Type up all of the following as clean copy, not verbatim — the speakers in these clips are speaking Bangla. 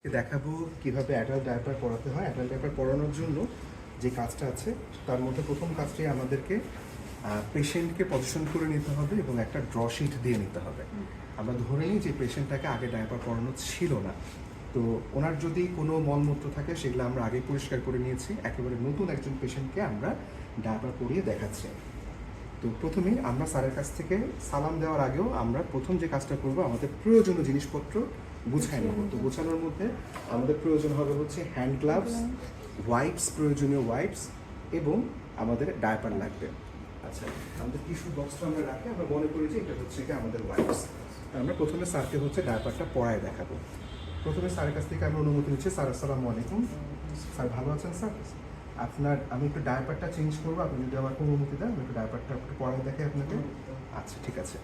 দেখাবো কিভাবে অ্যাডাল্ট ডায়াপার পরাতে হয়। অ্যাডাল্ট ডায়াপার পরানোর জন্য যে কাজটা আছে তার মধ্যে প্রথম কাজটাই আমাদেরকে পেশেন্টকে পজিশন করে নিতে হবে এবং একটা ড্র শিট দিয়ে নিতে হবে। আমরা ধরে নিই যে পেশেন্টটাকে আগে ডায়াপার পরানো ছিল না, তো ওনার যদি কোনো মলমূত্র থাকে সেগুলো আমরা আগে পরিষ্কার করে নিয়েছি, একেবারে নতুন একজন পেশেন্টকে আমরা ডায়াপার পরিয়ে দেখাচ্ছি। তো প্রথমেই আমরা স্যারের কাছ থেকে সালাম দেওয়ার আগেও আমরা প্রথম যে কাজটা করব, আমাদের প্রয়োজনীয় জিনিসপত্র গুছাই নেব। তো গোছানোর মধ্যে আমাদের প্রয়োজন হবে হচ্ছে হ্যান্ড গ্লাভস, ওয়াইপস, প্রয়োজনীয় ওয়াইপস এবং আমাদের ডায়াপার লাগবে। আচ্ছা, আমাদের টিস্যু বক্সটা আমরা রাখি, আমরা মনে করি যে এটা হচ্ছে কি আমাদের ওয়াইপস। আমরা প্রথমে স্যারকে হচ্ছে ডায়াপারটা পরায় দেখাবো। প্রথমে স্যারের কাছ থেকে আমরা অনুমতি নিচ্ছি। স্যার আসসালামু আলাইকুম। স্যার ভালো আছেন স্যার? আমি একটু ডায়াপারটা চেঞ্জ করবো, আপনি যদি আমাকে অনুমতি দেন আমি একটু ডায়াপারটা একটু পরায় দেখাই আপনাকে। আচ্ছা ঠিক আছে।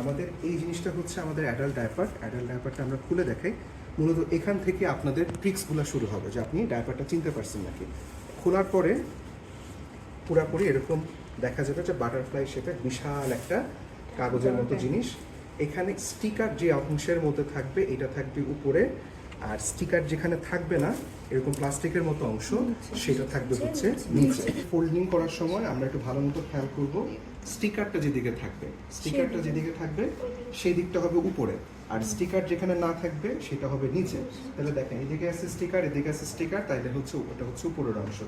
আমাদের এই জিনিসটা হচ্ছে আমাদের অ্যাডাল্ট ডায়াপার। অ্যাডাল্ট ডায়াপারটা আমরা খুলে দেখাই। মূলত এখান থেকে আপনাদের ট্রিক্সগুলো শুরু হবে যে আপনি ডায়াপারটা চিনতে পারছেন নাকি। খোলার পরে পুরাপুরি এরকম দেখা যাবে যে বাটারফ্লাই শেপের বিশাল একটা কাগজের মতো জিনিস। এখানে স্টিকার যে অংশের মধ্যে থাকবে এটা থাকবে উপরে, আর স্টিকার যেখানে থাকবে না এরকম প্লাস্টিকের মতো অংশ সেটা থাকবে হচ্ছে নিচে। ফোল্ডিং করার সময় আমরা একটু ভালো মতো খেয়াল করবো স্টিকারটা যেদিকে থাকবে সেই দিকটা হবে উপরে, আর স্টিকার যেখানে না থাকবে সেটা হবে নিচে। তাহলে দেখেন এদিকে আছে স্টিকার, এদিকে আছে স্টিকার, তাইলে হচ্ছে ওটা হচ্ছে উপরের অংশ।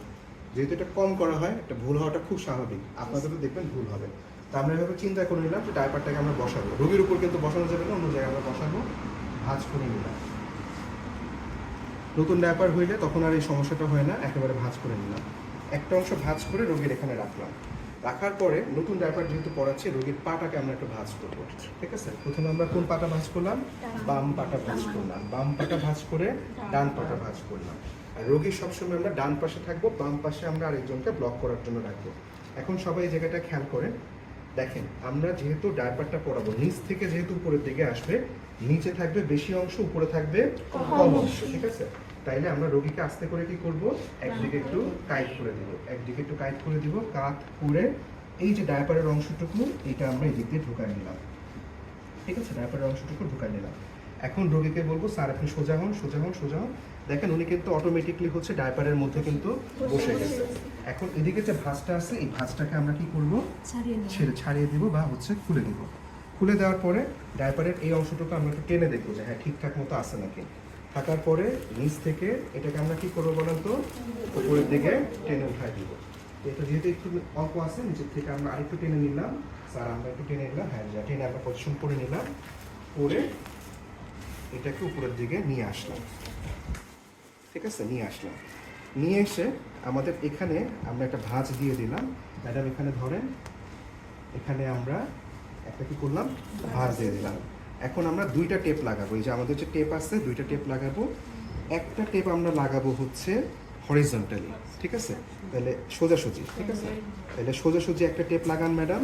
যেহেতু এটা কম করা হয়, এটা ভুল হওয়াটা খুব স্বাভাবিক, আপনাদেরও দেখবেন ভুল হবে। তা আমরা এভাবে চিন্তা করে নিলাম যে ডায়াপারটাকে আমরা বসাবো, রোগীর উপর কিন্তু বসানো যাবে না, অন্য জায়গায় আমরা বসাবো। ভাঁজ করে নিলাম। নতুন ডায়াপার হইলে তখন আর এই সমস্যাটা হয় না, একেবারে ভাঁজ করে নিলাম। একটা অংশ ভাঁজ করে রোগীর এখানে রাখলাম। রাখার পরে নতুন ডায়াপার যেহেতু পড়াচ্ছি, রোগীর পাটাকে আমরা একটু ভাঁজ করবো। ঠিক আছে, প্রথমে আমরা কোন পাটা ভাঁজ করলাম? বাম পাটা ভাঁজ করলাম। বাম পাটা ভাঁজ করে ডান পাটা ভাঁজ করলাম। আর রোগীর সবসময় আমরা ডান পাশে থাকবো, বাম পাশে আমরা আরেকজনকে ব্লক করার জন্য রাখবো। এখন সবাই এই জায়গাটা খেয়াল করেন। দেখেন আমরা যেহেতু ডায়াপারটা পরাবো, নিচ থেকে যেহেতু উপরের দিকে আসবে, নিচে থাকবে বেশি অংশ, উপরে থাকবে কম অংশ। ঠিক আছে, তাইলে আমরা রোগীকে আস্তে করে কি করব, একদিকে একটু টাইট করে দিব, কাত করে এই যে ডায়াপারের অংশটুকু এটা আমরা এই দিক দিয়ে ঢুকাই নিলাম। ঠিক আছে, ডায়াপারের অংশটুকু ঢুকাই নিলাম। এখন রোগীকে বলবো স্যার আপনি সোজা হন। দেখেন উনি কিন্তু অটোমেটিকলি হচ্ছে ডায়াপারের মধ্যে কিন্তু বসে গেছে। এখন এদিকে যে ভাঁজটা আছে, এই ভাঁজটাকে আমরা কি করব, ছাড়িয়ে দিব বা হচ্ছে খুলে দিব। খুলে দেওয়ার পরে ডায়াপারের এই অংশটুকু আমরা একটু টেনে দেখবো যে হ্যাঁ ঠিকঠাক মতো আছে নাকি। থাকার পরে নিচ থেকে এটাকে আমরা কি করবো বলেন তো, উপরের দিকে টেনে উঠাই দিব। এটা যেহেতু একটু অল্প আছে, নিচের থেকে আমরা আরেকটু টেনে নিলাম। স্যার আমরা একটু টেনে নিলাম, হ্যাঁ টেনে আমরা পজিশন করে নিলাম, করে এটাকে উপরের দিকে নিয়ে আসলাম। ঠিক আছে, নিয়ে এসে আমাদের এখানে আমরা একটা ভাঁজ দিয়ে দিলাম। ম্যাডাম এখানে ধরেন, এখানে আমরা একটা কি করলাম, ভাঁজ দিয়ে দিলাম। এখন আমরা দুইটা টেপ লাগাবো। এই যে আমাদের যে টেপ আছে, দুইটা টেপ লাগাবো। একটা টেপ আমরা লাগাবো হচ্ছে হরিজন্টালি, ঠিক আছে, তাহলে সোজাসুজি। ঠিক আছে, তাহলে সোজাসুজি একটা টেপ লাগান ম্যাডাম।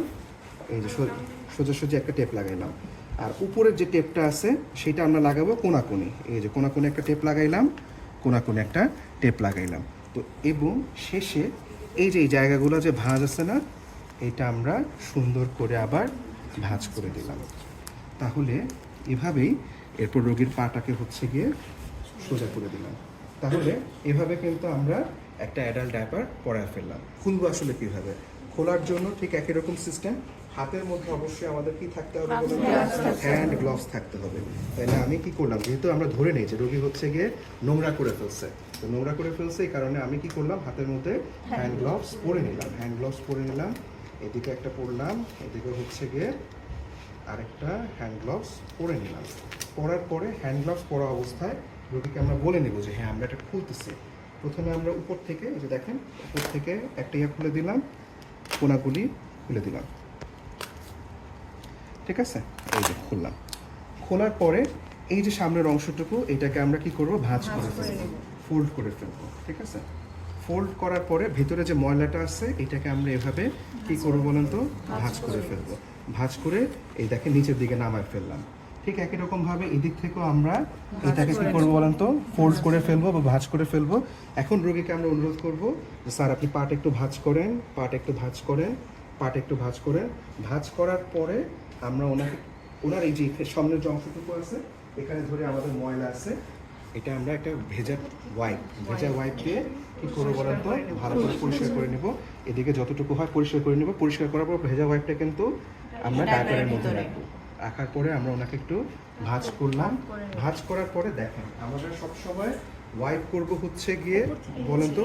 এই যে সোজাসুজি একটা টেপ লাগাইলাম। আর উপরের যে টেপটা আছে সেটা আমরা লাগাবো কোনাকুনি। এই যে কোনাকুনি একটা টেপ লাগাইলাম, তো এবং শেষে এই যে এই জায়গাগুলো যে ভাঁজ আছে না, এটা আমরা সুন্দর করে আবার ভাঁজ করে দিলাম। তাহলে এভাবেই এরপর রোগীর পাটাকে হচ্ছে গিয়ে সোজা করে দিলাম। তাহলে এভাবে কিন্তু আমরা একটা অ্যাডাল্ট ডায়াপার পরায় ফেললাম। খুলবো আসলে কীভাবে, খোলার জন্য ঠিক একই রকম সিস্টেম। হাতের মধ্যে অবশ্যই আমাদের কি থাকতে হবে, হ্যান্ড গ্লাভস থাকতে হবে। তাহলে আমি কি করলাম, যেহেতু আমরা ধরে নিই যে রোগী হচ্ছে গিয়ে নোংরা করে ফেলছে, এই কারণে আমি কি করলাম, হাতের মধ্যে হ্যান্ড গ্লাভস পরে নিলাম। এদিকে একটা পরলাম, এদিকে হচ্ছে গিয়ে আরেকটা হ্যান্ড গ্লাভস পরে নিলাম। পরার পরে হ্যান্ড গ্লাভস পরা অবস্থায় রোগীকে আমরা বলে নেব যে হ্যাঁ আমরা এটা খুলতেছি। প্রথমে আমরা উপর থেকে, এই যে দেখেন উপর থেকে একটা খুলে দিলাম, কোনাগুলি খুলে দিলাম। ঠিক আছে, এই যে খুললাম। খোলার পরে এই যে সামনের অংশটুকু, এটাকে আমরা কি করব, ভাঁজ করে ফেলবো, ফোল্ড করে ফেলবো। ঠিক আছে, ফোল্ড করার পরে ভেতরে যে ময়লাটা আছে এটাকে আমরা এভাবে কি করবো বলেন তো, ভাঁজ করে ফেলবো। ভাঁজ করে এই দেখে নিচের দিকে নামায় ফেললাম। ঠিক একই রকমভাবে এদিক থেকেও আমরা এটাকে কি করবো বলেন তো, ফোল্ড করে ফেলবো বা ভাঁজ করে ফেলবো। এখন রোগীকে আমরা অনুরোধ করবো যে স্যার আপনি পাট একটু ভাঁজ করেন। ভাঁজ করার পরে আমরা ওনার এই যে সামনের যে অংশটুকু আছে এখানে ধরে আমাদের ময়লা আছে এটা আমরা একটা ভেজা ওয়াইপ দিয়ে কি করবো বলেন তো ভালো করে পরিষ্কার করে নেব। এদিকে যতটুকু হয় পরিষ্কার করে নেব। পরিষ্কার করার পর ভেজা ওয়াইপটা কিন্তু আমরা ডায়াপারের মধ্যে রাখবো। রাখার পরে আমরা ওনাকে একটু ভাঁজ করলাম। ভাঁজ করার পরে দেখেন আমরা সবসময় ওয়াইপ করব হচ্ছে গিয়ে বলেন তো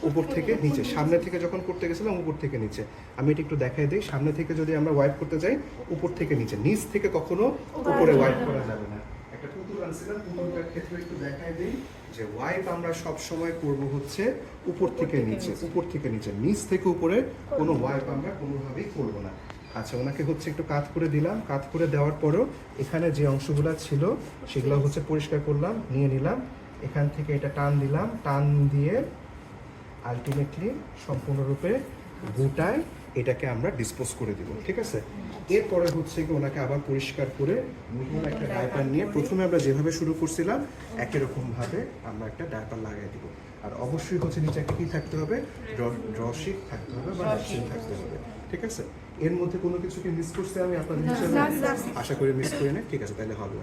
উপর থেকে নিচে। সামনে থেকে যখন করতে গেছিলাম উপর থেকে নিচে। আমি এটা একটু দেখাই দিই। সামনে থেকে যদি আমরা ওয়াইপ করতে যাই উপর থেকে নিচে, নিচ থেকে কখনো উপরে ওয়াইপ করা যাবে না। একটা পুতুল আনছিলাম, পুতুলটার ক্ষেত্রে একটু দেখাই দিই যে ওয়াইপ আমরা সব সময় করব হচ্ছে উপর থেকে নিচে, উপর থেকে নিচে, নিচ থেকে উপরে কোনো ওয়াইপ আমরা কোনোভাবেই করব না। আচ্ছা, ওনাকে হচ্ছে একটু কাত করে দিলাম। কাত করে দেওয়ার পরও এখানে যে অংশগুলো ছিল সেগুলো হচ্ছে পরিষ্কার করলাম, নিয়ে নিলাম। এখান থেকে এটা টান দিলাম, টান দিয়ে আলটিমেটলি সম্পূর্ণরূপে গোটায় এটাকে আমরা ডিসপোজ করে দিব। ঠিক আছে, এরপরে হচ্ছে কি ওনাকে আবার পরিষ্কার করে নতুন একটা ডায়াপার নিয়ে প্রথমে আমরা যেভাবে শুরু করছিলাম একই রকমভাবে আমরা একটা ডায়াপার লাগিয়ে দিব। আর অবশ্যই হচ্ছে নিচে একটা কি থাকতে হবে, ড্রশিট থাকতে হবে বা ন্যাপকিন থাকতে হবে। ঠিক আছে, এর মধ্যে কোনো কিছু কি মিস করতে আমি আপনাদের হিসেবে আশা করি মিস করি না। ঠিক আছে, তাহলে হবে।